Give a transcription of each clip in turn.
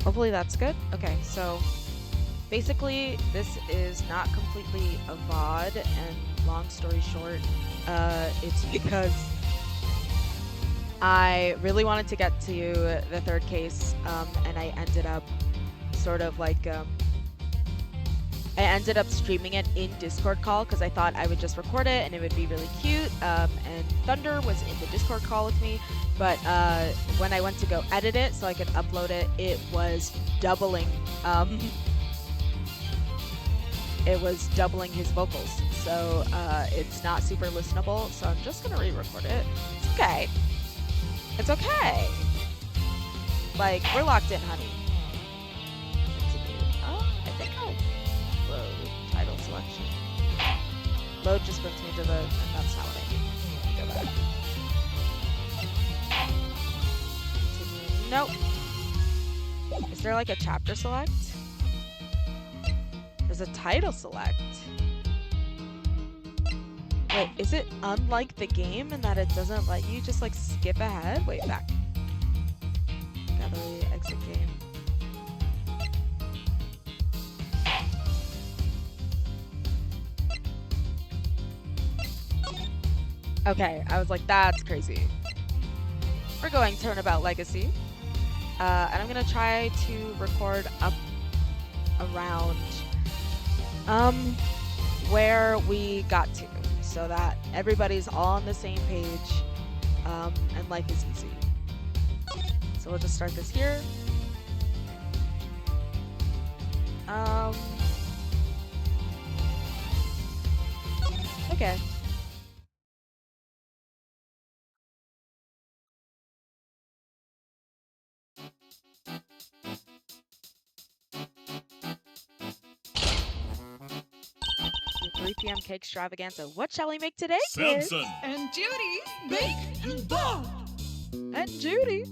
Hopefully that's good. Okay, so basically this is not completely a VOD, and long story short, it's because I really wanted to get to the third case, and I ended up sort of like, I ended up streaming it in Discord call because I thought I would just record it and it would be really cute. And Thunder was in the Discord call with me, but when I went to go edit it so I could upload it, it was doubling. It was doubling his vocals, so it's not super listenable. So I'm just gonna re-record it. It's okay. It's okay. Like, we're locked in, honey. I think I'll load title selection. Load just brings me to the, and that's not what I need. Go back. Continue. Nope. Is there like a chapter select? There's a title select. Wait, is it unlike the game in that it doesn't let you just like skip ahead? Wait, back. Gallery, exit game. Okay, I was like, that's crazy. We're going Turnabout Legacy. And I'm gonna try to record up around where we got to, so that everybody's all on the same page, and life is easy. So we'll just start this here. Okay. The 3 p.m. cake extravaganza. What shall we make today, kids? Samson and Judy bake and bake. And Judy.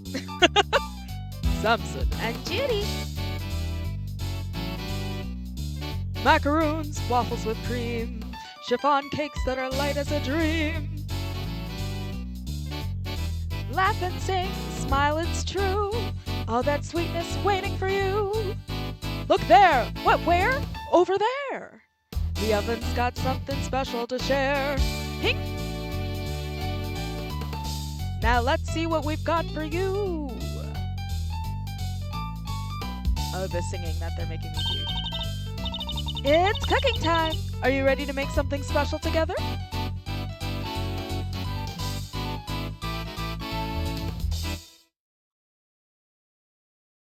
Samson and Judy. Macaroons, waffles with cream, chiffon cakes that are light as a dream. Laugh and sing, smile, it's true. All that sweetness waiting for you. Look there. What, where? Over there. The oven's got something special to share. Pink. Now let's see what we've got for you. Oh, the singing that they're making me do. It's cooking time. Are you ready to make something special together?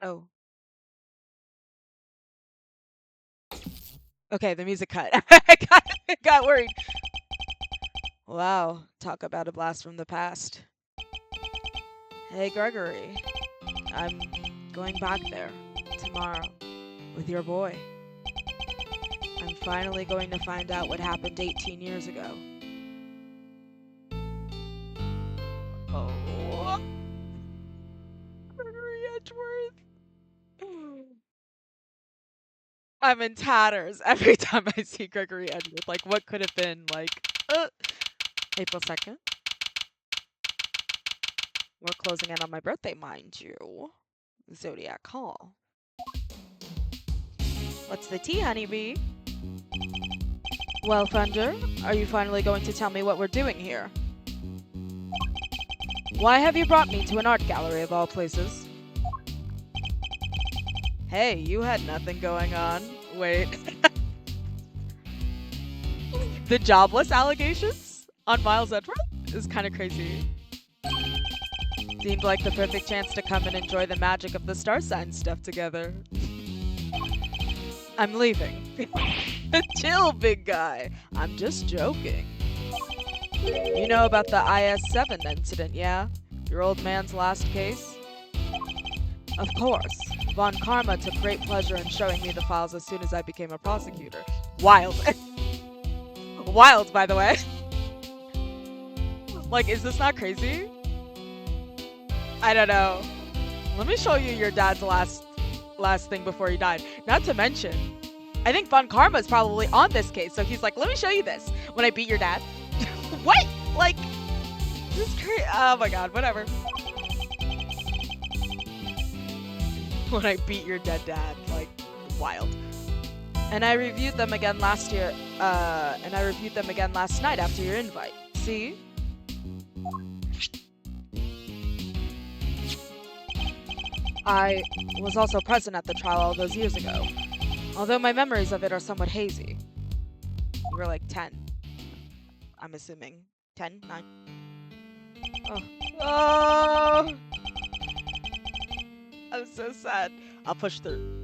Oh. Okay, the music cut. I got worried. Wow, talk about a blast from the past. Hey, Gregory. I'm going back there tomorrow with your boy. I'm finally going to find out what happened 18 years ago. Oh. Gregory Edgeworth. I'm in tatters every time I see Gregory Edgeworth. Like, what could have been, like, April 2nd. We're closing in on my birthday, mind you. Zodiac Call. What's the tea, honeybee? Well, Thunder, are you finally going to tell me what we're doing here? Why have you brought me to an art gallery of all places? Hey, you had nothing going on. Wait. The jobless allegations on Miles Edgeworth is kind of crazy. Seemed like the perfect chance to come and enjoy the magic of the star sign stuff together. I'm leaving. Chill, big guy. I'm just joking. You know about the IS-7 incident, yeah? Your old man's last case? Of course. Von Karma took great pleasure in showing me the files as soon as I became a prosecutor. Wild. Wild, by the way. Like, is this not crazy? I don't know. Let me show you your dad's last thing before he died. Not to mention, I think Von Karma is probably on this case, so he's like, let me show you this when I beat your dad. What? Like, this is crazy. Oh my god, whatever. when I beat your dead dad. Like, wild. And I reviewed them again last night after your invite. See? I was also present at the trial all those years ago, although my memories of it are somewhat hazy. You were like 10. I'm assuming. 10? 9? Oh. Oh! I'm so sad. I'll push through.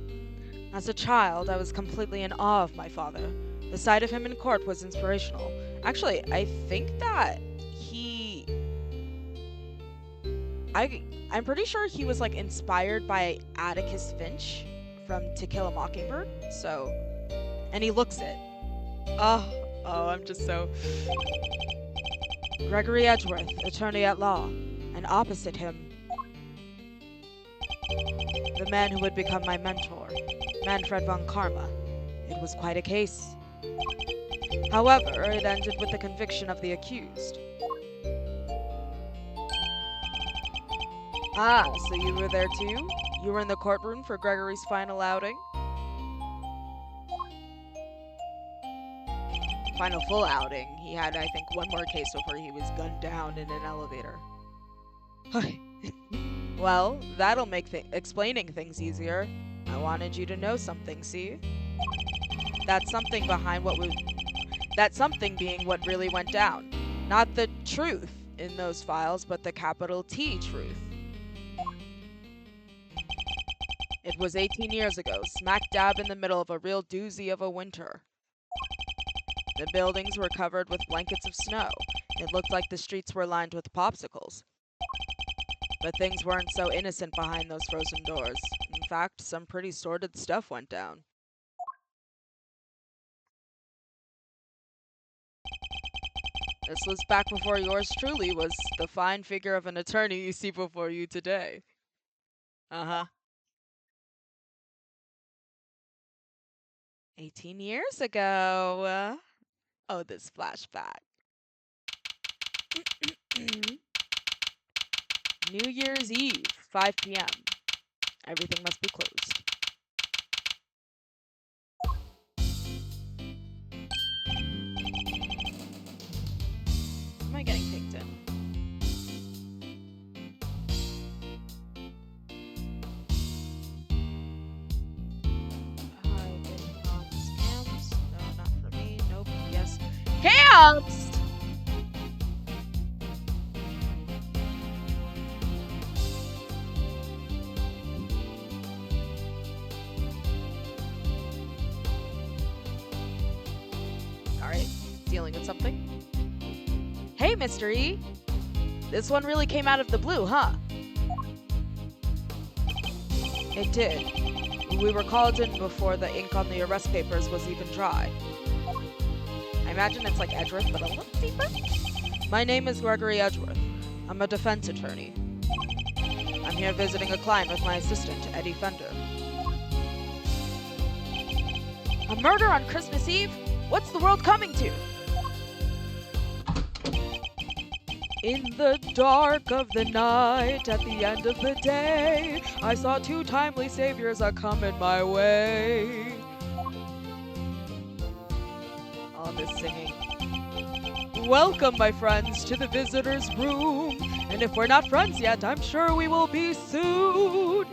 As a child, I was completely in awe of my father. The sight of him in court was inspirational. Actually, I think that I'm pretty sure he was like inspired by Atticus Finch from To Kill a Mockingbird. So, and he looks it. Oh, I'm just so. Gregory Edgeworth, attorney at law, and opposite him, the man who would become my mentor, Manfred von Karma. It was quite a case. However, it ended with the conviction of the accused. Ah, so you were there too? You were in the courtroom for Gregory's final outing? Final full outing. He had, I think, one more case before he was gunned down in an elevator. Well, that'll make explaining things easier. I wanted you to know something, see? That something being what really went down. Not the truth in those files, but the capital T truth. It was 18 years ago, smack dab in the middle of a real doozy of a winter. The buildings were covered with blankets of snow. It looked like the streets were lined with popsicles. But things weren't so innocent behind those frozen doors. In fact, some pretty sordid stuff went down. This was back before yours truly was the fine figure of an attorney you see before you today. Uh-huh. 18 years ago. Oh, this flashback. New Year's Eve, 5 p.m. Everything must be closed. Am I getting picked in? Scams? No, not for me. Nope. Yes. Scams! Alright, dealing with something. Hey, Mr. E! This one really came out of the blue, huh? It did. We were called in before the ink on the arrest papers was even dry. I imagine it's like Edgeworth, but a little deeper? My name is Gregory Edgeworth. I'm a defense attorney. I'm here visiting a client with my assistant, Eddie Fender. A murder on Christmas Eve? What's the world coming to? In the dark of the night, at the end of the day, I saw two timely saviors a-comin' my way. All this singing. Welcome, my friends, to the visitor's room. And if we're not friends yet, I'm sure we will be soon.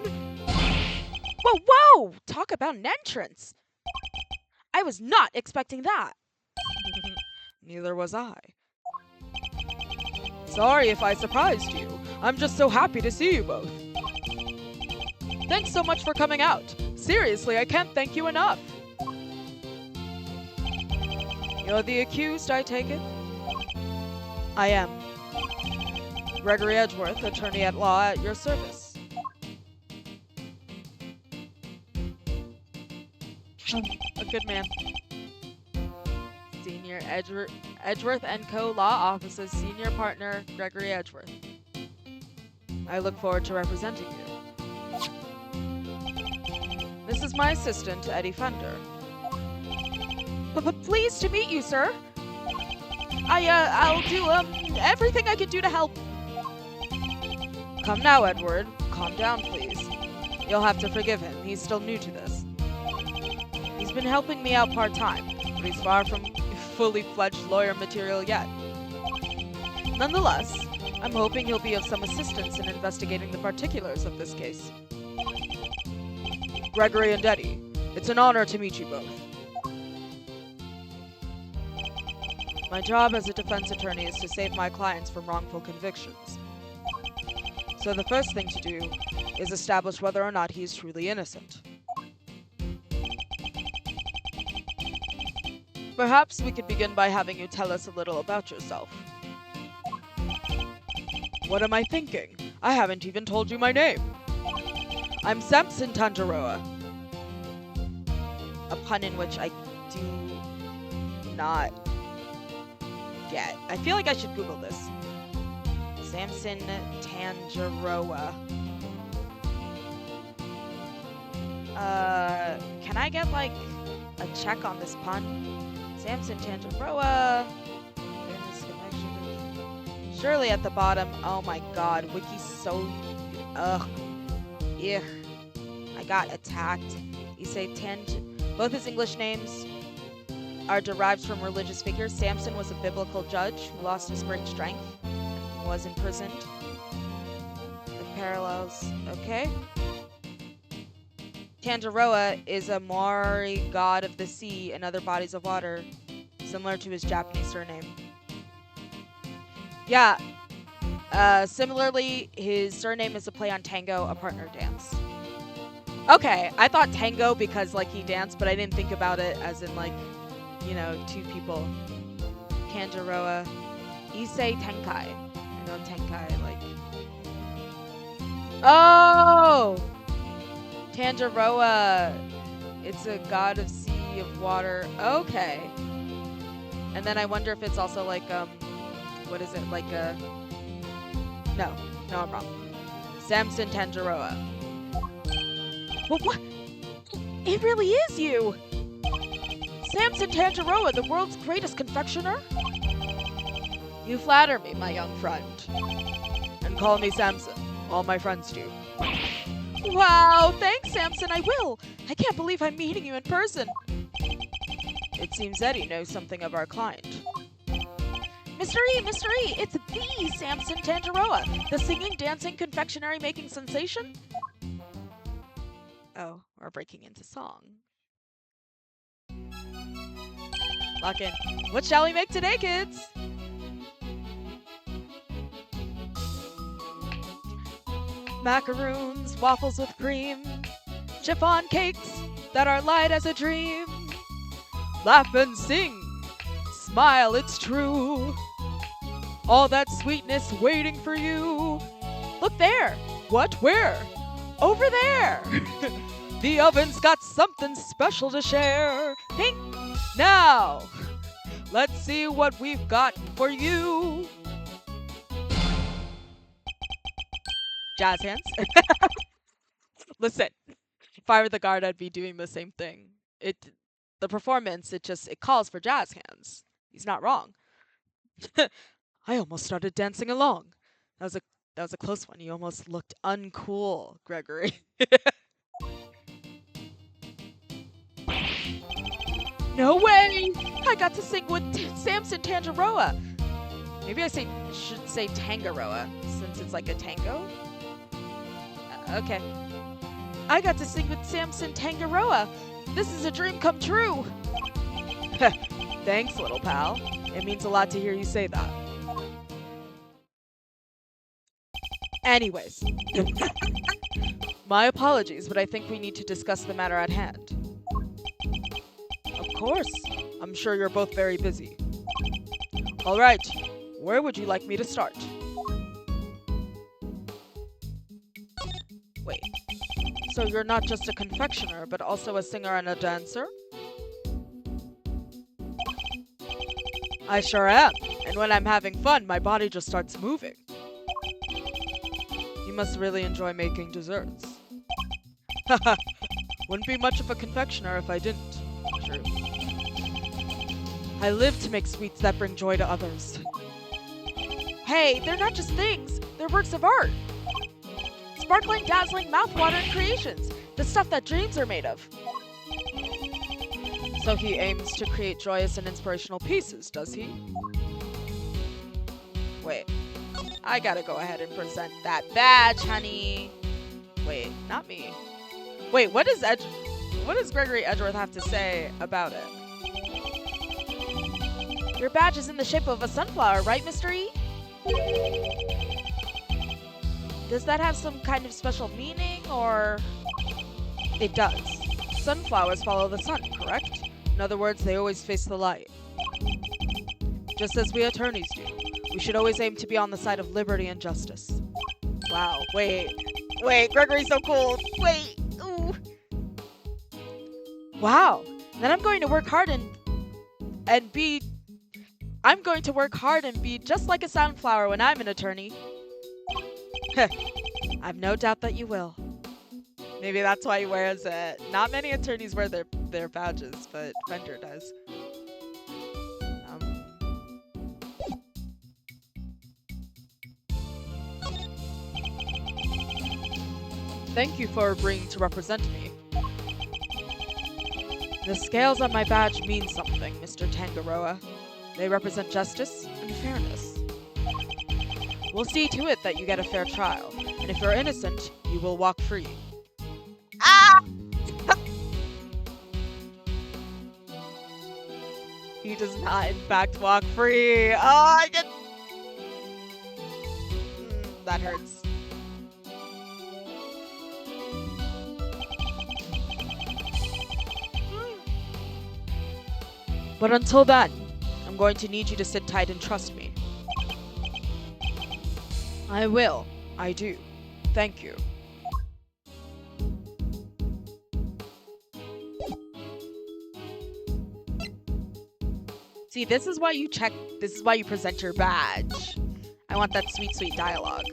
Whoa, whoa! Talk about an entrance. I was not expecting that. Neither was I. Sorry if I surprised you. I'm just so happy to see you both. Thanks so much for coming out. Seriously, I can't thank you enough. You're the accused, I take it? I am. Gregory Edgeworth, attorney at law, at your service. A good man. Senior Edgeworth & Co. Law Office's senior partner, Gregory Edgeworth. I look forward to representing you. This is my assistant, Eddie Fender. But pleased to meet you, sir. I'll do, everything I can do to help. Come now, Edward. Calm down, please. You'll have to forgive him. He's still new to this. He's been helping me out part-time, but he's far from fully fledged lawyer material yet. Nonetheless, I'm hoping he'll be of some assistance in investigating the particulars of this case. Gregory and Eddie, it's an honor to meet you both. My job as a defense attorney is to save my clients from wrongful convictions. So the first thing to do is establish whether or not he is truly innocent. Perhaps we could begin by having you tell us a little about yourself. What am I thinking? I haven't even told you my name. I'm Samson Tangaroa. A pun in which I do not get. I feel like I should Google this. Samson Tangaroa. Can I get like a check on this pun? Samson Tangaroa. Surely at the bottom. Oh my god, Wiki's so. Ugh. Ugh. I got attacked. You say both his English names are derived from religious figures. Samson was a biblical judge who lost his great strength and was imprisoned. The parallels. Okay. Tangaroa is a Maori god of the sea and other bodies of water, similar to his Japanese surname. Yeah. Similarly, his surname is a play on tango, a partner dance. Okay, I thought tango because like he danced, but I didn't think about it as in like, you know, two people. Tangaroa. Issei Tenkai. I know Tenkai, like. Oh! Tangaroa. It's a god of sea, of water. Okay. And then I wonder if it's also like, what is it? Like a... No, I'm wrong. Samson Tangaroa. Well, what? It really is you! Samson Tangaroa, the world's greatest confectioner? You flatter me, my young friend. And call me Samson. All my friends do. Wow, thanks, Samson, I will. I can't believe I'm meeting you in person. It seems Eddie knows something of our client. Mr. E, it's the Samson Tangaroa, the singing, dancing, confectionery making sensation. Oh, we're breaking into song. Lock in. What shall we make today, kids? Macaroons, waffles with cream, chiffon cakes that are light as a dream. Laugh and sing, smile, it's true. All that sweetness waiting for you. Look there. What? Where? Over there. The oven's got something special to share. Pink. Now, let's see what we've got for you. Jazz hands. Listen, if I were the guard, I'd be doing the same thing. The performance, it calls for jazz hands. He's not wrong. I almost started dancing along. That was a close one. You almost looked uncool, Gregory. No way! I got to sing with Samson Tangaroa. Maybe I should say Tangaroa, since it's like a tango. Okay. I got to sing with Samson Tangaroa. This is a dream come true. Thanks, little pal. It means a lot to hear you say that. Anyways. My apologies, but I think we need to discuss the matter at hand. Of course. I'm sure you're both very busy. All right. Where would you like me to start? Wait. So you're not just a confectioner, but also a singer and a dancer? I sure am. And when I'm having fun, my body just starts moving. You must really enjoy making desserts. Haha. Wouldn't be much of a confectioner if I didn't. True. I live to make sweets that bring joy to others. Hey, they're not just things. They're works of art. sparkling, dazzling, mouth-watering creations. The stuff that dreams are made of. So he aims to create joyous and inspirational pieces, does he? Wait. I gotta go ahead and present that badge, honey. Wait, not me. Wait, what does Gregory Edgeworth have to say about it? Your badge is in the shape of a sunflower, right, Mr. E? Does that have some kind of special meaning, or... It does. Sunflowers follow the sun, correct? In other words, they always face the light. Just as we attorneys do. We should always aim to be on the side of liberty and justice. Wow, wait, Gregory's so cool. Wait, ooh. Wow, then I'm going to work hard and be just like a sunflower when I'm an attorney. I've no doubt that you will. Maybe that's why he wears it. Not many attorneys wear their badges, but Fender does. Thank you for agreeing to represent me. The scales on my badge mean something, Mr. Tangaroa. They represent justice and fairness. We'll see to it that you get a fair trial, and if you're innocent, you will walk free. Ah! He does not, in fact, walk free. Oh, I get... that hurts. But until then, I'm going to need you to sit tight and trust me. I will. I do. Thank you. See, this is why you present your badge. I want that sweet, sweet dialogue.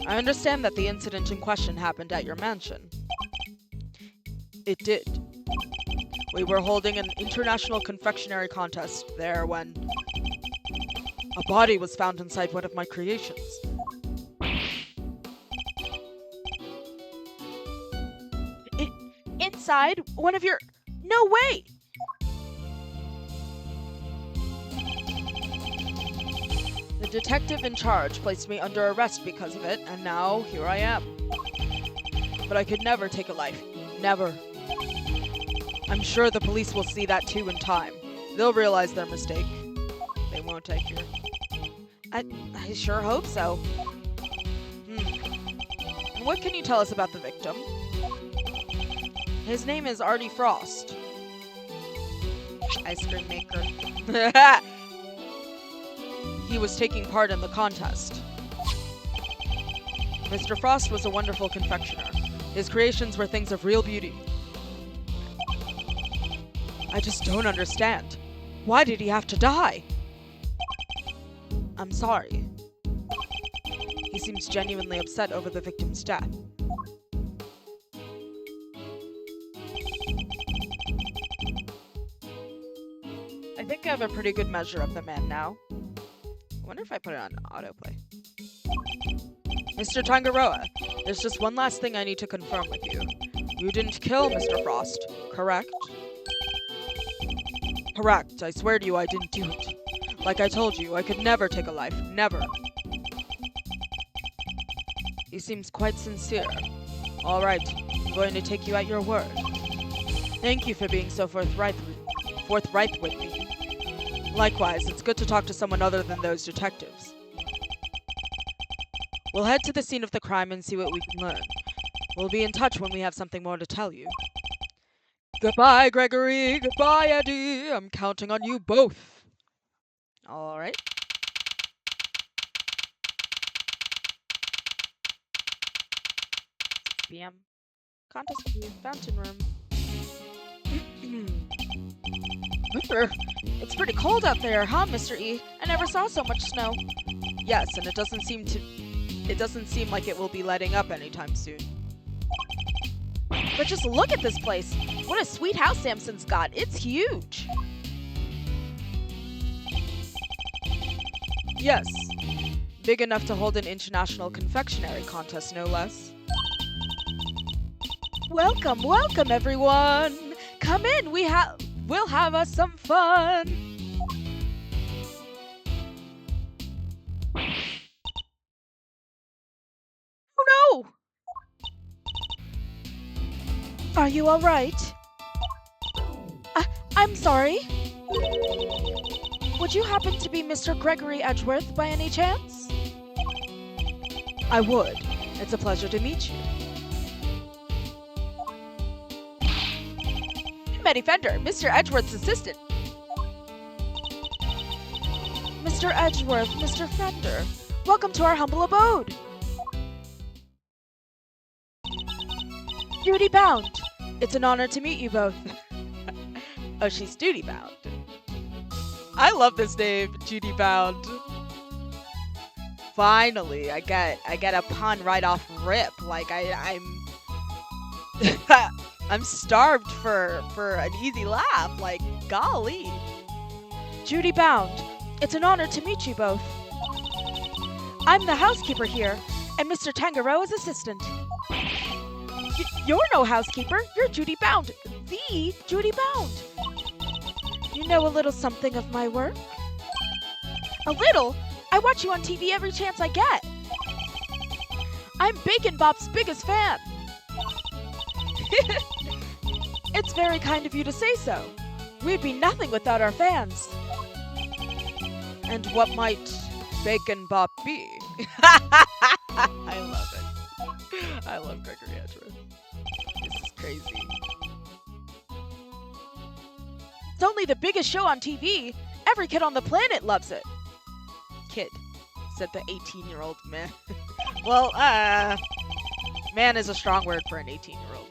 I understand that the incident in question happened at your mansion. It did. We were holding an international confectionery contest there when a body was found inside one of my creations. Inside one of your... No way! The detective in charge placed me under arrest because of it, and now here I am. But I could never take a life. Never. I'm sure the police will see that too in time. They'll realize their mistake. They won't, I fear. I sure hope so. What can you tell us about the victim? His name is Artie Frost. Ice cream maker. He was taking part in the contest. Mr. Frost was a wonderful confectioner. His creations were things of real beauty. I just don't understand. Why did he have to die? I'm sorry. He seems genuinely upset over the victim's death. I think I have a pretty good measure of the man now. I wonder if I put it on autoplay. Mr. Tangaroa, there's just one last thing I need to confirm with you. You didn't kill Mr. Frost, correct? Correct. I swear to you I didn't do it. Like I told you, I could never take a life. Never. He seems quite sincere. Alright, I'm going to take you at your word. Thank you for being so forthright with me. Likewise, it's good to talk to someone other than those detectives. We'll head to the scene of the crime and see what we can learn. We'll be in touch when we have something more to tell you. Goodbye, Gregory. Goodbye, Eddie. I'm counting on you both. All right. PM. Contest view. Fountain room. It's pretty cold out there, huh, Mr. E? I never saw so much snow. Yes, and it doesn't seem like it will be letting up anytime soon. But just look at this place. What a sweet house Samson's got. It's huge. Yes. Big enough to hold an international confectionery contest, no less. Welcome, welcome everyone. Come in, we'll have us some fun. Oh no! Are you all right? I'm sorry. Would you happen to be Mr. Gregory Edgeworth by any chance? I would. It's a pleasure to meet you. I'm Eddie Fender, Mr. Edgeworth's assistant. Mr. Edgeworth, Mr. Fender, welcome to our humble abode. Duty bound. It's an honor to meet you both. Oh, she's duty bound. I love this name, Duty Bound. Finally, I get a pun right off rip. Like I'm I'm starved for an easy laugh. Like golly. Duty Bound. It's an honor to meet you both. I'm the housekeeper here, and Mr. Tangaroa's assistant. You're no housekeeper. You're Duty Bound. The Duty Bound. You know a little something of my work? A little? I watch you on TV every chance I get. I'm Bacon Bop's biggest fan. It's very kind of you to say so. We'd be nothing without our fans. And what might Bacon Bop be? I love it. I love Gregory Edgeworth. This is crazy. It's only the biggest show on TV. Every kid on the planet loves it. Kid, said the 18-year-old man. Well, man is a strong word for an 18-year-old.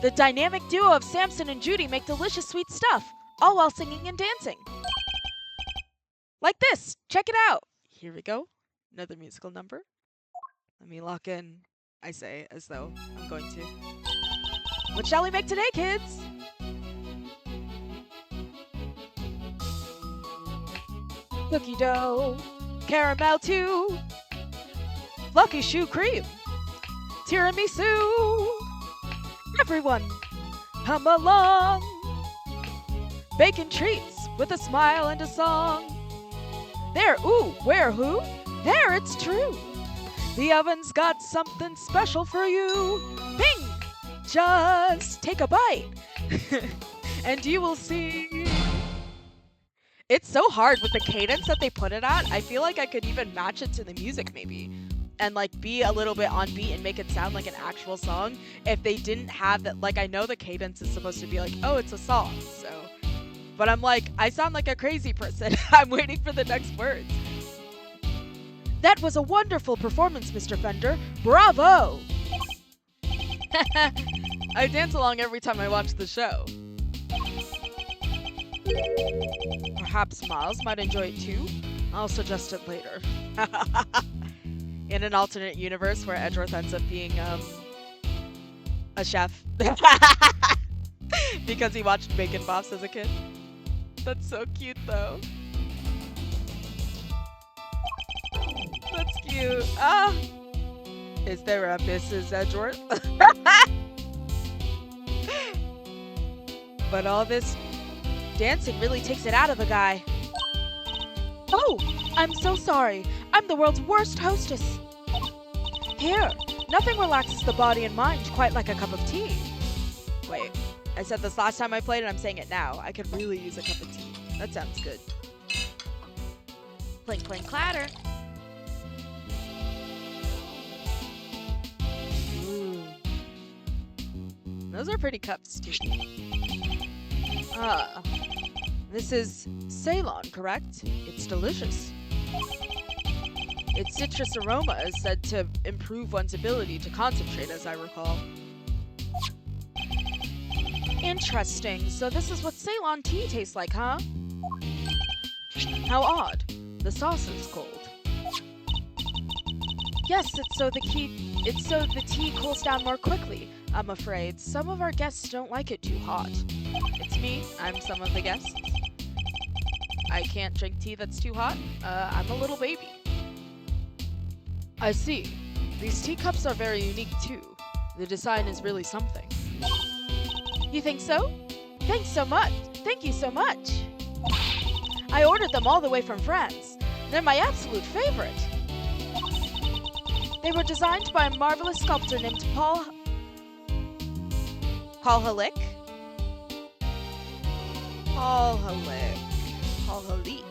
The dynamic duo of Samson and Judy make delicious sweet stuff, all while singing and dancing. Like this. Check it out. Here we go. Another musical number. Let me lock in, I say, as though I'm going to. What shall we make today, kids? Cookie dough, caramel too, lucky shoe cream, tiramisu. Everyone, come along. Bacon treats with a smile and a song. There, ooh, where, who? There, it's true. The oven's got something special for you. Bing! Just take a bite, and you will see. It's so hard with the cadence that they put it at. I feel like I could even match it to the music maybe, and like be a little bit on beat and make it sound like an actual song if they didn't have that. Like I know the cadence is supposed to be like, oh, it's a song, so. But I'm like, I sound like a crazy person. I'm waiting for the next words. That was a wonderful performance, Mr. Fender. Bravo! I dance along every time I watch the show. Perhaps Miles might enjoy it too. I'll suggest it later. In an alternate universe where Edgeworth ends up being a chef. Because he watched Bacon Bops as a kid. That's so cute though. That's cute. Ah! Is there a Mrs. Edgeworth? But all this dancing really takes it out of a guy. Oh, I'm so sorry. I'm the world's worst hostess. Here, nothing relaxes the body and mind quite like a cup of tea. Wait, I said this last time I played and I'm saying it now. I could really use a cup of tea. That sounds good. Clink, clink, clatter. Ooh. Those are pretty cups, too. Ah. This is Ceylon, correct? It's delicious. Its citrus aroma is said to improve one's ability to concentrate, as I recall. Interesting. So this is what Ceylon tea tastes like, huh? How odd. The sauce is cold. Yes, it's so the tea cools down more quickly. I'm afraid some of our guests don't like it too hot. It's me. I'm some of the guests. I can't drink tea that's too hot. I'm a little baby. I see. These teacups are very unique too. The design is really something. You think so? Thanks so much. Thank you so much. I ordered them all the way from France. They're my absolute favorite. They were designed by a marvelous sculptor named Paul Halick. Paul Halick. Paul Halick.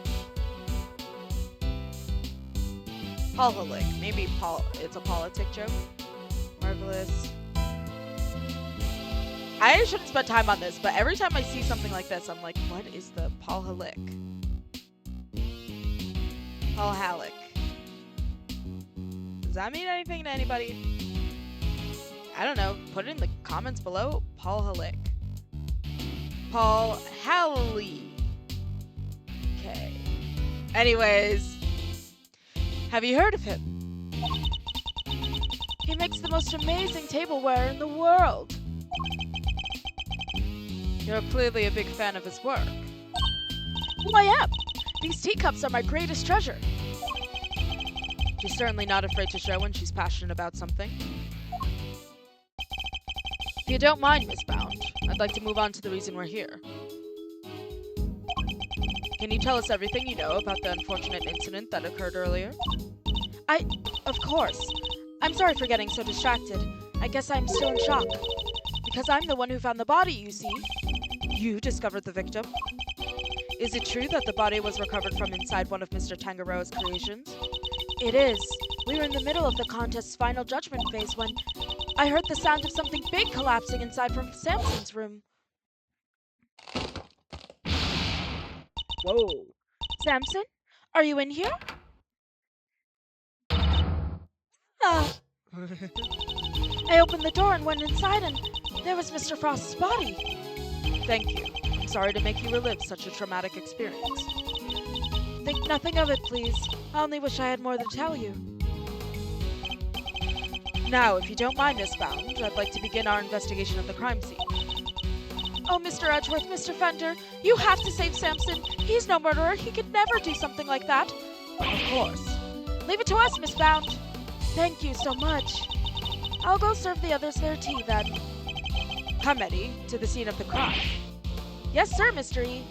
Paul Halick. Maybe Paul. It's a politic joke. Marvelous. I shouldn't spend time on this, but every time I see something like this, I'm like, what is the Paul Halick? Paul Halick. Does that mean anything to anybody? I don't know. Put it in the comments below. Paul Halick. Paul Halley. Okay. Anyways. Have you heard of him? He makes the most amazing tableware in the world. You're clearly a big fan of his work. Well, I am. These teacups are my greatest treasure. She's certainly not afraid to show when she's passionate about something. If you don't mind, Miss Bound, I'd like to move on to the reason we're here. Can you tell us everything you know about the unfortunate incident that occurred earlier? Of course. I'm sorry for getting so distracted. I guess I'm still in shock. Because I'm the one who found the body, you see. You discovered the victim. Is it true that the body was recovered from inside one of Mr. Tangaroa's creations? It is. We were in the middle of the contest's final judgment phase when I heard the sound of something big collapsing inside from Samson's room. Whoa. Samson? Are you in here? I opened the door and went inside and there was Mr. Frost's body. Thank you. I'm sorry to make you relive such a traumatic experience. Think nothing of it, please. I only wish I had more to tell you. Now, if you don't mind, Miss Bound, I'd like to begin our investigation of the crime scene. Oh, Mr. Edgeworth, Mr. Fender, you have to save Samson. He's no murderer. He could never do something like that. Of course. Leave it to us, Miss Bound. Thank you so much. I'll go serve the others their tea then. Come, Eddie, to the scene of the crime. Yes, sir, Mr. E.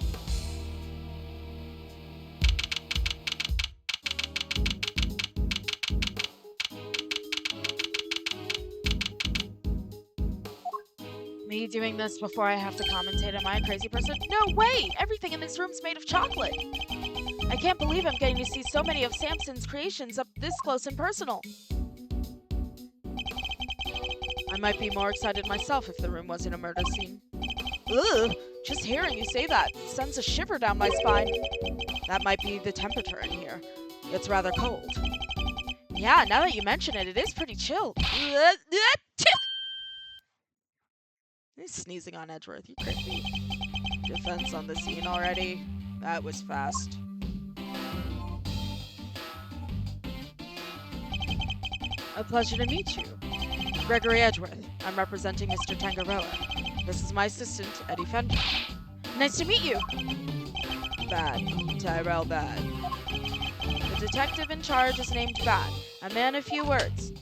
Me doing this before I have to commentate, am I a crazy person? No, wait! Everything in this room's made of chocolate! I can't believe I'm getting to see so many of Samson's creations up this close and personal. I might be more excited myself if the room wasn't a murder scene. Ugh! Just hearing you say that sends a shiver down my spine. That might be the temperature in here. It's rather cold. Yeah, now that you mention it, it is pretty chill. He's sneezing on Edgeworth, you creepy. Defense on the scene already? That was fast. A pleasure to meet you. Gregory Edgeworth. I'm representing Mr. Tangaroa. This is my assistant, Eddie Fender. Nice to meet you. Bad. Tyrell Bad. The detective in charge is named Bad. A man of few words.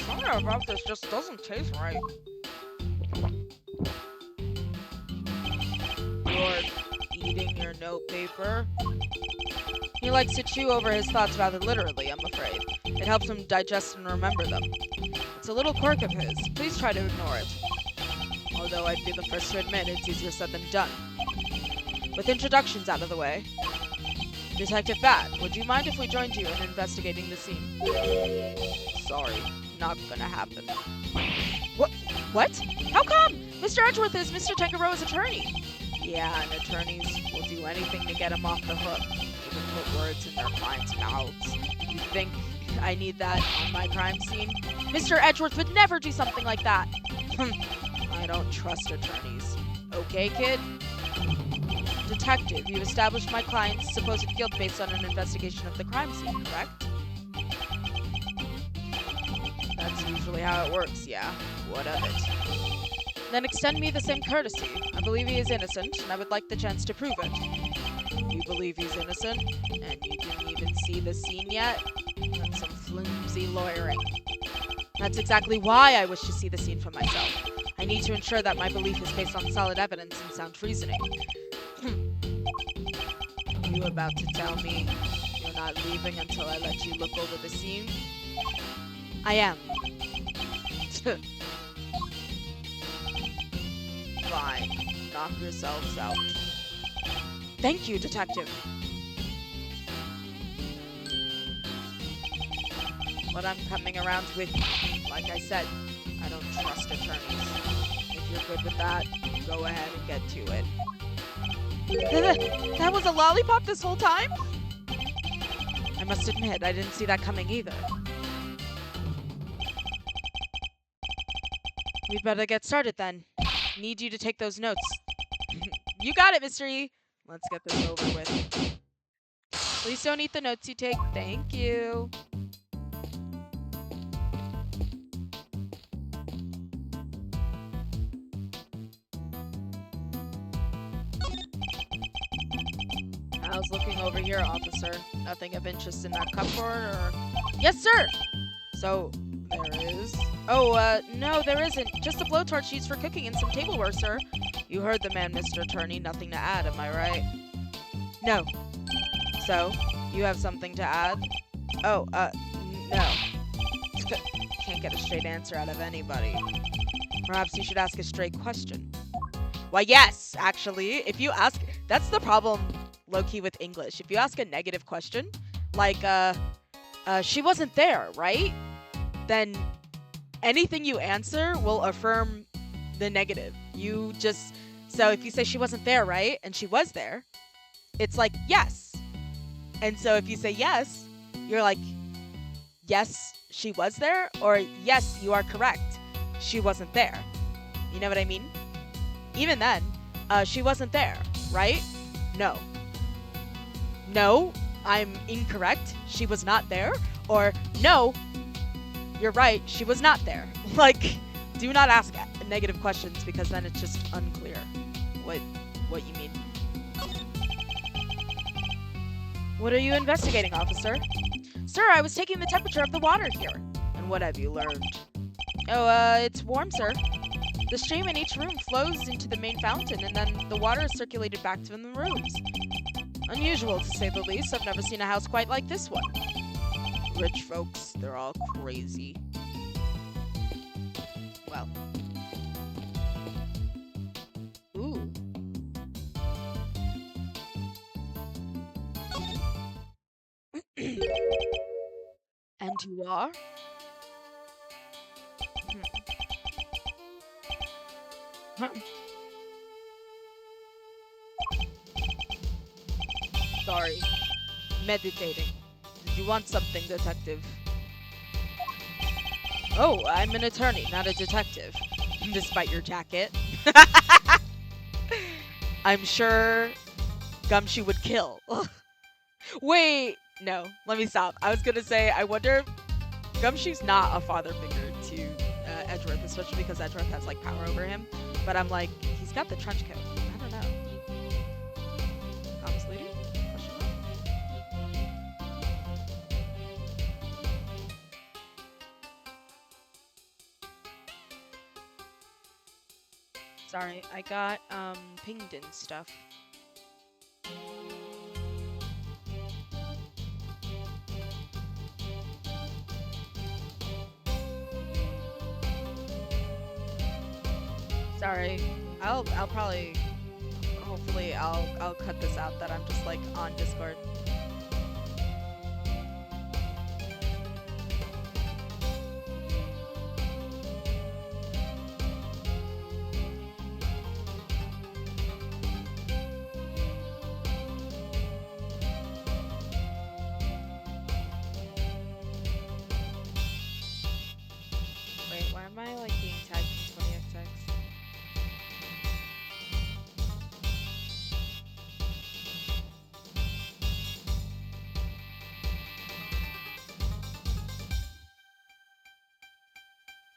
Something about this just doesn't taste right. You're eating your notepaper? He likes to chew over his thoughts rather literally, I'm afraid. It helps him digest and remember them. It's a little quirk of his. Please try to ignore it. Although I'd be the first to admit it's easier said than done. With introductions out of the way. Detective Bad, would you mind if we joined you in investigating the scene? Sorry, not gonna happen. What? How come? Mr. Edgeworth is Mr. Tangaroa's attorney. Yeah, and attorneys will do anything to get him off the hook. Even put words in their clients' mouths. You think I need that on my crime scene? Mr. Edgeworth would never do something like that. I don't trust attorneys. Okay, kid? Detective, you've established my client's supposed guilt based on an investigation of the crime scene, correct? That's usually how it works, yeah. What of it? Then extend me the same courtesy. I believe he is innocent, and I would like the chance to prove it. You believe he's innocent, and you didn't even see the scene yet? That's some flimsy lawyering. That's exactly why I wish to see the scene for myself. I need to ensure that my belief is based on solid evidence and sound reasoning. You about to tell me you're not leaving until I let you look over the scene? I am. Fine. Knock yourselves out. Thank you, Detective. What I'm coming around with, like I said, I don't trust attorneys. If you're good with that, go ahead and get to it. That was a lollipop this whole time? I must admit, I didn't see that coming either. We'd better get started then. Need you to take those notes. You got it, Mystery. Let's get this over with. Please don't eat the notes you take. Thank you. How's looking over here, officer? Nothing of interest in that cupboard, or... Yes, sir! So, there is... Oh, no, there isn't. Just a blowtorch used for cooking and some tableware, sir. You heard the man, Mr. Attorney. Nothing to add, am I right? No. So, you have something to add? Oh, no. Can't get a straight answer out of anybody. Perhaps you should ask a straight question. Why, yes, actually. If you ask... That's the problem, low-key, with English. If you ask a negative question, like, she wasn't there, right? Then anything you answer will affirm the negative. You just... So if you say she wasn't there, right? And she was there, it's like, yes. And so if you say yes, you're like, yes, she was there, or yes, you are correct. She wasn't there. You know what I mean? Even then, she wasn't there, right? No. No, I'm incorrect. She was not there. Or, no, you're right. She was not there. Like, do not ask negative questions because then it's just unclear what you mean. What are you investigating, officer? Sir, I was taking the temperature of the water here. And what have you learned? Oh, it's warm, sir. The stream in each room flows into the main fountain, and then the water is circulated back to the rooms. Unusual, to say the least. I've never seen a house quite like this one. Rich folks, they're all crazy. Well. Ooh. And you are? Sorry. Meditating. Did you want something, detective? Oh, I'm an attorney, not a detective. Despite your jacket. I'm sure Gumshoe would kill. Wait, no, let me stop. I was gonna say, I wonder if Gumshoe's not a father figure to Edgeworth, especially because Edgeworth has like power over him. But I'm like, he's got the trench coat. I don't know. Comms leader? Question mark? Sorry, I got pinged and stuff. Sorry. I'll probably, hopefully I'll cut this out that I'm just like on Discord. Wait, why am I like being tagged in 20xx?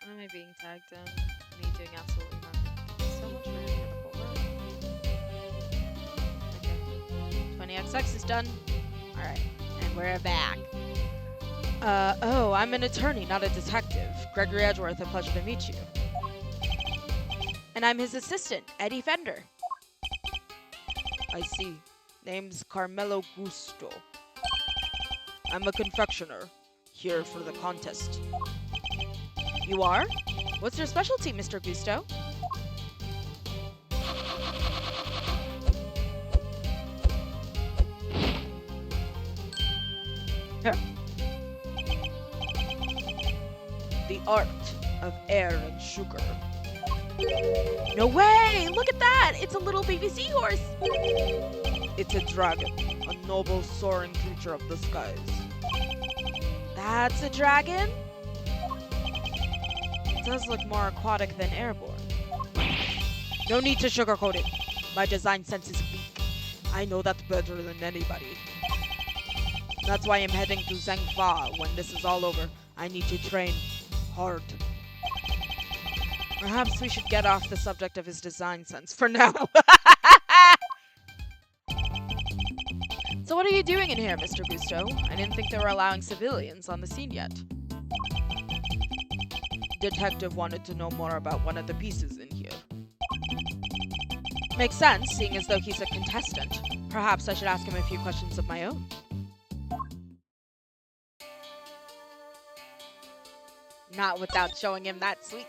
What am I being tagged in? Me doing absolutely nothing. So much for critical work. Okay. Sex is done. Alright, and we're back. Oh, I'm an attorney, not a detective. Gregory Edgeworth, a pleasure to meet you. And I'm his assistant, Eddie Fender. I see. Name's Carmelo Gusto. I'm a confectioner, here for the contest. You are? What's your specialty, Mr. Gusto? The art of air and sugar. No way! Look at that! It's a little baby seahorse! It's a dragon, a noble soaring creature of the skies. That's a dragon? It does look more aquatic than airborne. No need to sugarcoat it. My design sense is weak. I know that better than anybody. That's why I'm heading to Zhangfa when this is all over. I need to train hard. Perhaps we should get off the subject of his design sense for now. So what are you doing in here, Mr. Gusto? I didn't think they were allowing civilians on the scene yet. Detective wanted to know more about one of the pieces in here. Makes sense, seeing as though he's a contestant. Perhaps I should ask him a few questions of my own. Not without showing him that sweet.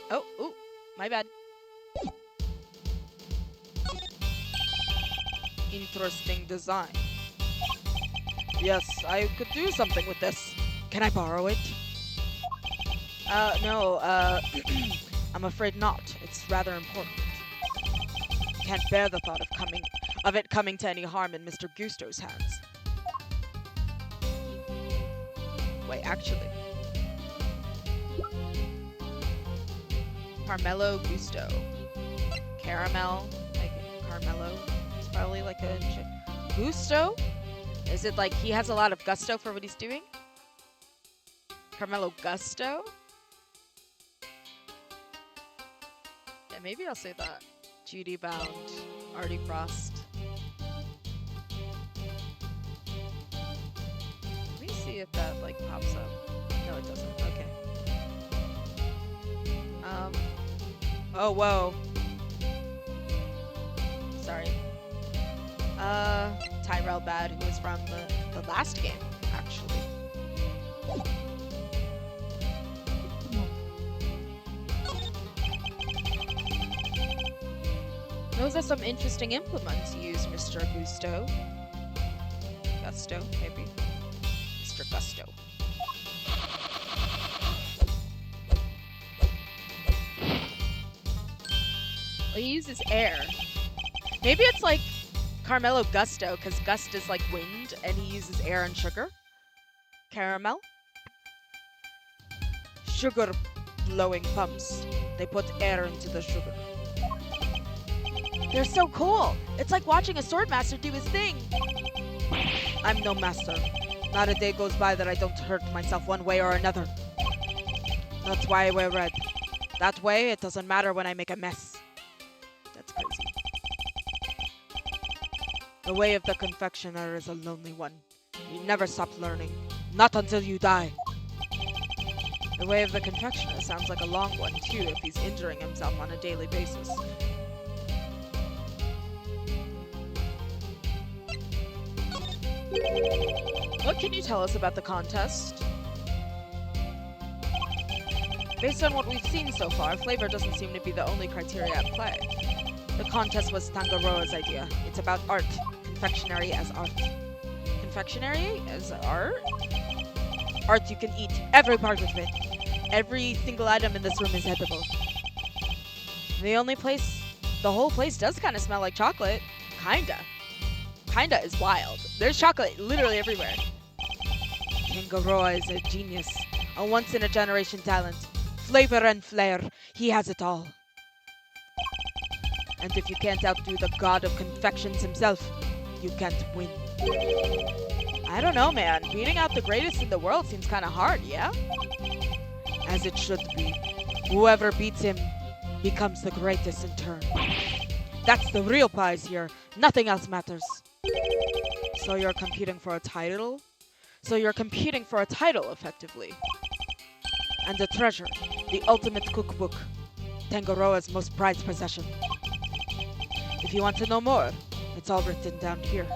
Oh, ooh, my bad. Interesting design. Yes, I could do something with this. Can I borrow it? No, I'm afraid not. It's rather important. Can't bear the thought of it coming to any harm in Mr. Gusto's hands. Wait, actually. Carmelo Gusto. Caramel, like Carmelo. It's probably like a Gusto? Is it like he has a lot of gusto for what he's doing? Carmelo Gusto? Yeah, maybe I'll say that. Judy Bound, Artie Frost. Let me see if that like pops up. No, it doesn't. Okay. Oh, whoa. Sorry. Tyrell Bad, who was from the last game, actually. Those are some interesting implements you use, Mr. Gusto. Gusto, maybe. Mr. Gusto. Well, he uses air. Maybe it's like Carmelo Gusto, because gust is like wind, and he uses air and sugar. Caramel. Sugar blowing pumps. They put air into the sugar. They're so cool. It's like watching a sword master do his thing. I'm no master. Not a day goes by that I don't hurt myself one way or another. That's why I wear red. That way, it doesn't matter when I make a mess. That's crazy. The way of the confectioner is a lonely one. You never stop learning. Not until you die. The way of the confectioner sounds like a long one, too, if he's injuring himself on a daily basis. What can you tell us about the contest? Based on what we've seen so far, flavor doesn't seem to be the only criteria at play. The contest was Tangaroa's idea. It's about art. Confectionery as art. Confectionery as art? Art you can eat. Every part of it. Every single item in this room is edible. The whole place does kind of smell like chocolate. Kinda. Kinda is wild. There's chocolate literally everywhere. Tangaroa is a genius. A once-in-a-generation talent. Flavor and flair. He has it all. And if you can't outdo the god of confections himself, you can't win. I don't know, man. Beating out the greatest in the world seems kind of hard, yeah? As it should be. Whoever beats him becomes the greatest in turn. That's the real prize here. Nothing else matters. So you're competing for a title? So you're competing for a title, effectively. And a treasure, the ultimate cookbook, Tangaroa's most prized possession. If you want to know more, it's all written down here.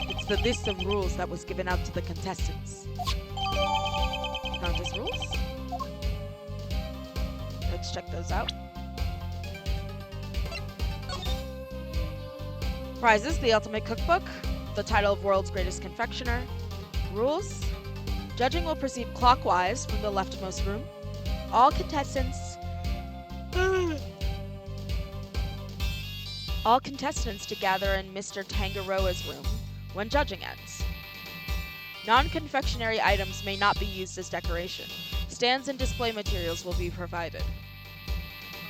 It's the list of rules that was given out to the contestants. Found his rules? Let's check those out. Prizes, the ultimate cookbook, the title of world's greatest confectioner. Rules, judging will proceed clockwise from the leftmost room. All contestants to gather in Mr. Tangaroa's room when judging ends. Non-confectionery items may not be used as decoration. Stands and display materials will be provided.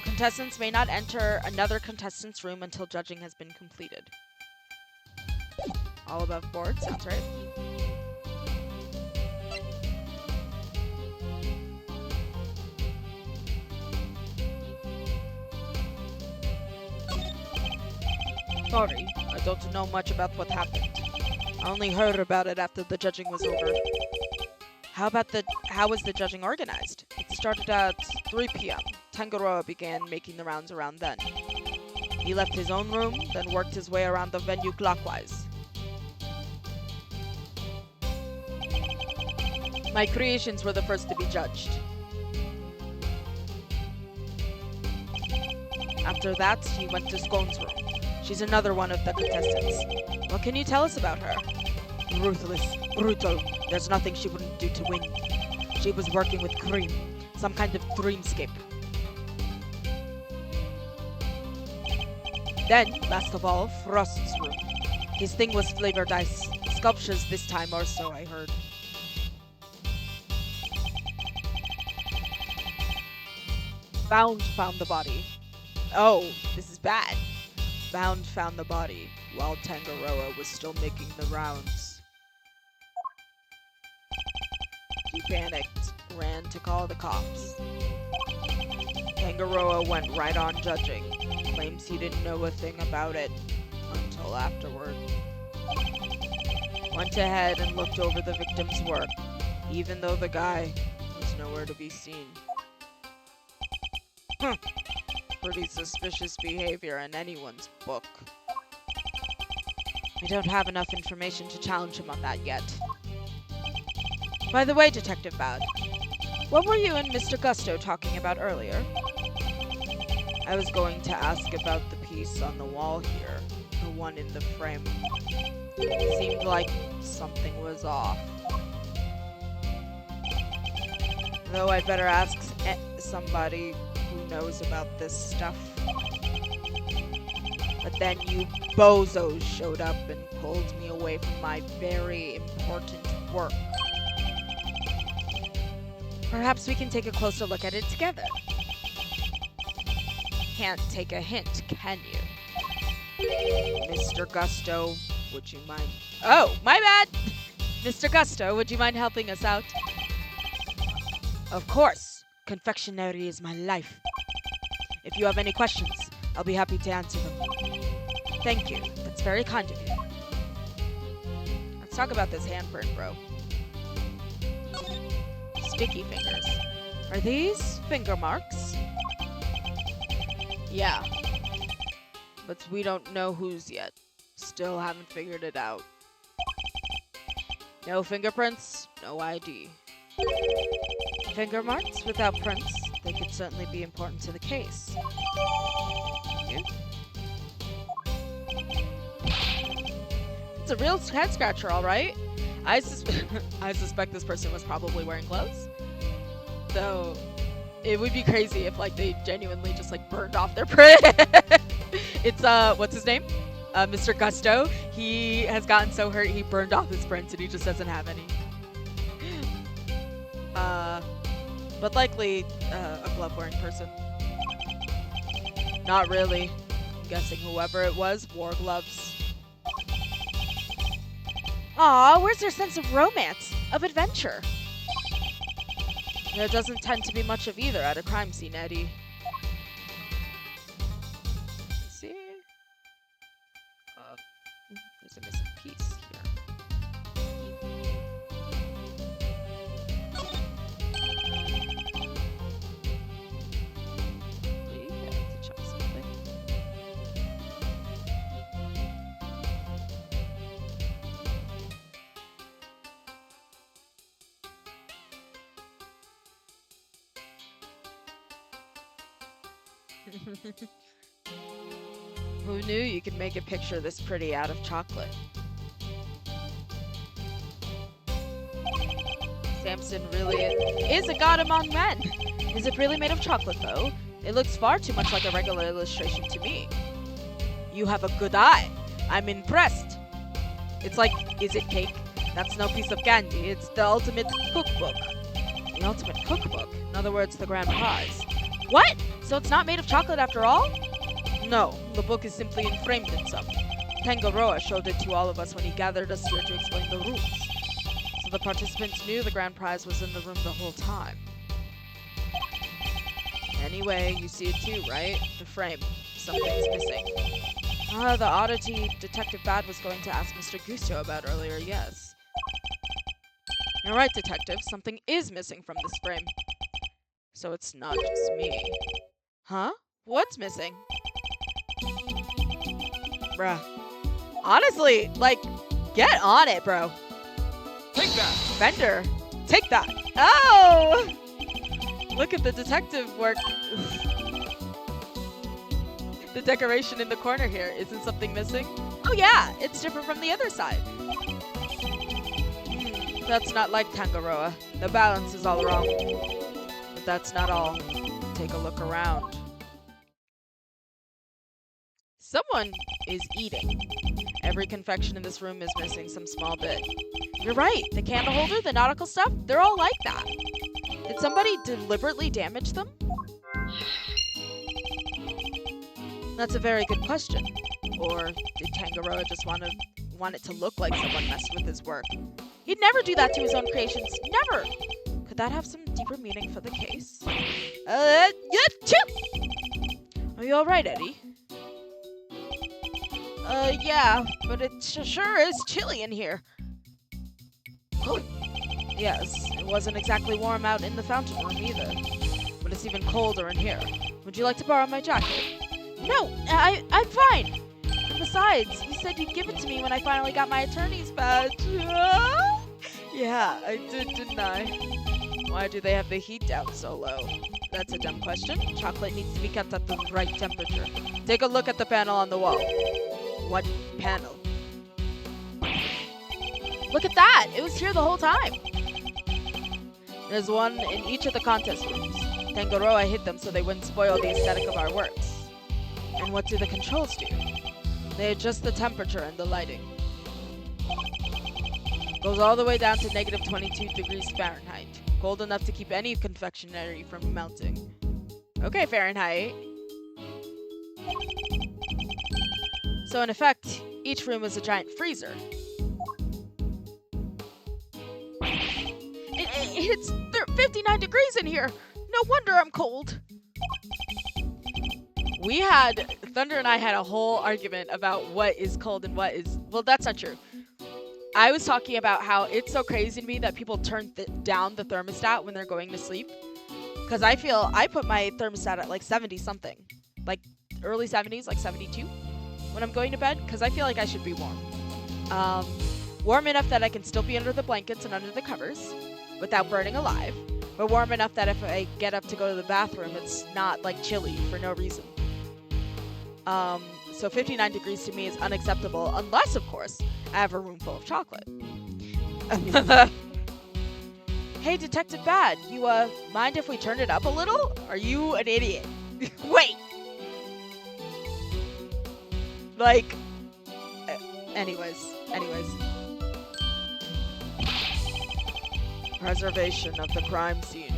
Contestants may not enter another contestant's room until judging has been completed. All above board, sounds right. Sorry, I don't know much about what happened. I only heard about it after the judging was over. How was the judging organized? It started at 3 p.m. Tangaroa began making the rounds around then. He left his own room, then worked his way around the venue clockwise. My creations were the first to be judged. After that, he went to Scone's room. She's another one of the contestants. What can you tell us about her? Ruthless, brutal. There's nothing she wouldn't do to win. She was working with cream, some kind of dreamscape. Then, last of all, Frost's room. His thing was flavored ice. Sculptures this time or so, I heard. Found the body. Oh, this is bad. Found the body while Tangaroa was still making the rounds. He panicked, ran to call the cops. Tangaroa went right on judging, claims he didn't know a thing about it until afterward. Went ahead and looked over the victim's work, even though the guy was nowhere to be seen. Pretty suspicious behavior in anyone's book. I don't have enough information to challenge him on that yet. By the way, Detective Bad, what were you and Mr. Gusto talking about earlier? I was going to ask about the piece on the wall here, the one in the frame. It seemed like something was off. Though I'd better ask somebody who knows about this stuff. But then you bozos showed up and pulled me away from my very important work. Perhaps we can take a closer look at it together. Can't take a hint, can you? Mr. Gusto, would you mind? Oh, my bad! Mr. Gusto, would you mind helping us out? Of course. Confectionery is my life. If you have any questions, I'll be happy to answer them. Thank you. That's very kind of you. Let's talk about this handprint, bro. Sticky fingers. Are these finger marks? Yeah. But we don't know whose yet. Still haven't figured it out. No fingerprints, no ID. Finger marks without prints, they could certainly be important to the case. Yeah. It's a real head scratcher, all right. I suspect this person was probably wearing gloves. Though, it would be crazy if like they genuinely just like burned off their print. It's what's his name? Mr. Gusto. He has gotten so hurt he burned off his prints and he just doesn't have any. But likely a glove-wearing person. Not really. I'm guessing whoever it was wore gloves. Aw, where's their sense of romance, of adventure? There doesn't tend to be much of either at a crime scene, Eddie. See? Who knew you could make a picture this pretty out of chocolate? Samson really is a god among men. Is it really made of chocolate, though? It looks far too much like a regular illustration to me. You have a good eye. I'm impressed. It's like, is it cake? That's no piece of candy. It's the ultimate cookbook. The ultimate cookbook? In other words, the grand prize. What? So it's not made of chocolate after all? No, the book is simply enframed in some. Tangaroa showed it to all of us when he gathered us here to explain the rules. So the participants knew the grand prize was in the room the whole time. Anyway, you see it too, right? The frame. Something's missing. Ah, the oddity Detective Bad was going to ask Mr. Gusto about earlier, yes. You're right, Detective. Something is missing from this frame. So it's not just me. Huh? What's missing? Bruh. Honestly, like, get on it, bro. Take that! Fender, take that. Oh! Look at the detective work. The decoration in the corner here. Isn't something missing? Oh yeah, it's different from the other side. That's not like Tangaroa. The balance is all wrong. But that's not all. Take a look around. Someone is eating. Every confection in this room is missing some small bit. You're right. The candle holder, the nautical stuff, they're all like that. Did somebody deliberately damage them? That's a very good question. Or did Tangaroa just want it to look like someone messed with his work? He'd never do that to his own creations. Never! Could that have some deeper meaning for the case? Are you alright, Eddie? Yeah, but it sure is chilly in here. Oh, yes, it wasn't exactly warm out in the fountain room either. But it's even colder in here. Would you like to borrow my jacket? No, I'm fine. And besides, you said you'd give it to me when I finally got my attorney's badge. Yeah, I did, didn't I? Why do they have the heat down so low? That's a dumb question. Chocolate needs to be kept at the right temperature. Take a look at the panel on the wall. What panel? Look at that! It was here the whole time! There's one in each of the contest rooms. Tangaroa hid them so they wouldn't spoil the aesthetic of our works. And what do the controls do? They adjust the temperature and the lighting. Goes all the way down to negative 22 degrees Fahrenheit. Cold enough to keep any confectionery from melting. Okay, Fahrenheit. So in effect, each room is a giant freezer. It's 59 degrees in here. No wonder I'm cold. Thunder and I had a whole argument about what is cold and what is, well, that's not true. I was talking about how it's so crazy to me that people turn down the thermostat when they're going to sleep. Because I feel I put my thermostat at like 70 something. Like early 70s, like 72 when I'm going to bed. Because I feel like I should be warm. Warm enough that I can still be under the blankets and under the covers without burning alive. But warm enough that if I get up to go to the bathroom, it's not like chilly for no reason. So 59 degrees to me is unacceptable, unless, of course, I have a room full of chocolate. Hey, Detective Bad, you, mind if we turn it up a little? Are you an idiot? Wait! Like, anyways. Preservation of the crime scene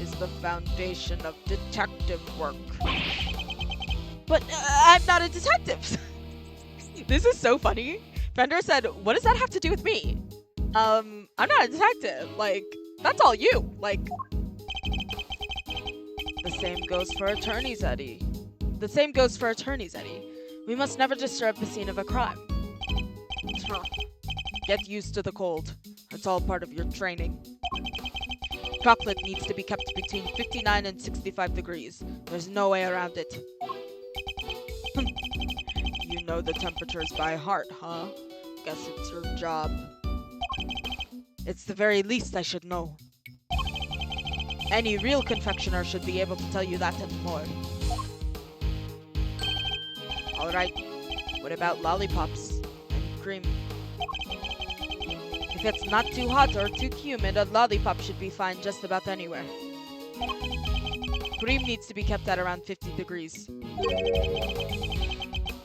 is the foundation of detective work. But I'm not a detective. This is so funny. Fender said, what does that have to do with me? I'm not a detective. Like, that's all you. Like, the same goes for attorneys, Eddie. We must never disturb the scene of a crime. Get used to the cold. It's all part of your training. Chocolate needs to be kept between 59 and 65 degrees. There's no way around it. You know the temperatures by heart, huh? Guess it's your job. It's the very least I should know. Any real confectioner should be able to tell you that and more. Alright, what about lollipops and cream? If it's not too hot or too humid, a lollipop should be fine just about anywhere. Cream needs to be kept at around 50 degrees.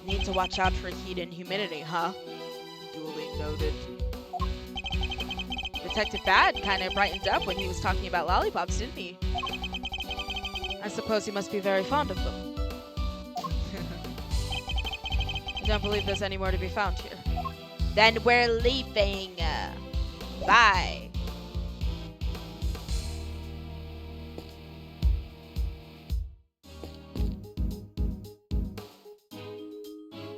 Need to watch out for heat and humidity, huh? Duly noted. Detective Bad kind of brightened up when he was talking about lollipops, didn't he? I suppose he must be very fond of them. I don't believe there's any more to be found here. Then we're leaving. Bye.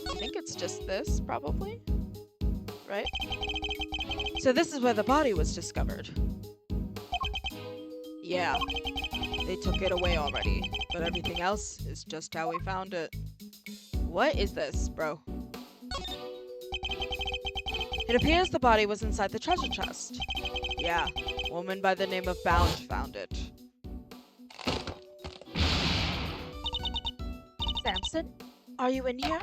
I think it's just this, probably. Right? So this is where the body was discovered. Yeah. They took it away already, but everything else is just how we found it. What is this, bro? It appears the body was inside the treasure chest. Yeah, a woman by the name of Bound found it. Samson, are you in here?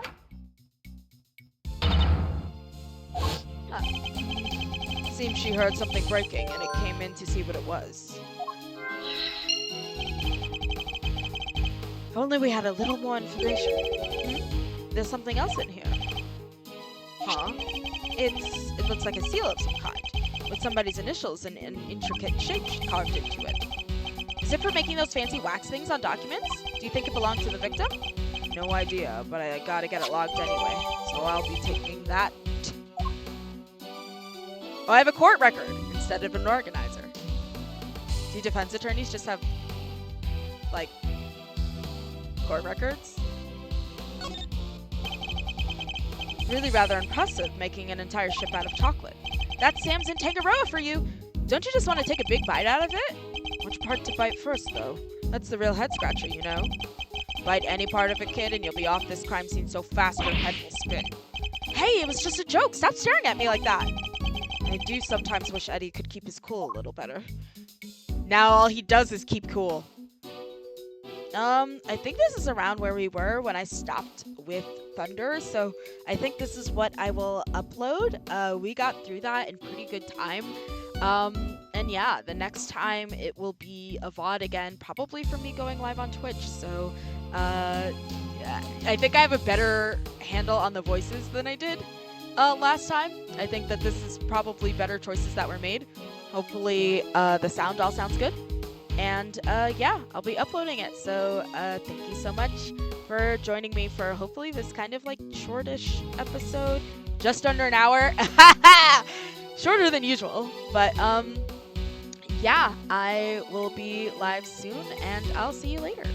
Seems she heard something breaking and it came in to see what it was. If only we had a little more information. There's something else in here. Huh? It looks like a seal of some kind, with somebody's initials and an intricate shape carved into it. Is it for making those fancy wax things on documents? Do you think it belonged to the victim? No idea, but I gotta get it logged anyway, so I'll be taking that. Oh, I have a court record instead of an organizer. Do defense attorneys just have, like, court records? Really rather impressive, making an entire ship out of chocolate. That's Sam's in Tangaroa for you! Don't you just want to take a big bite out of it? Which part to bite first, though? That's the real head-scratcher, you know? Bite any part of it, kid, and you'll be off this crime scene so fast your head will spin. Hey, it was just a joke! Stop staring at me like that! I do sometimes wish Eddie could keep his cool a little better. Now all he does is keep cool. I think this is around where we were when I stopped with Thunder, so I think this is what I will upload. We got through that in pretty good time. And yeah, the next time it will be a VOD again, probably from me going live on Twitch, so, yeah, I think I have a better handle on the voices than I did, last time. I think that this is probably better choices that were made. Hopefully, the sound all sounds good. And yeah, I'll be uploading it. So thank you so much for joining me for hopefully this kind of like shortish episode. Just under an hour. Shorter than usual. But yeah, I will be live soon and I'll see you later.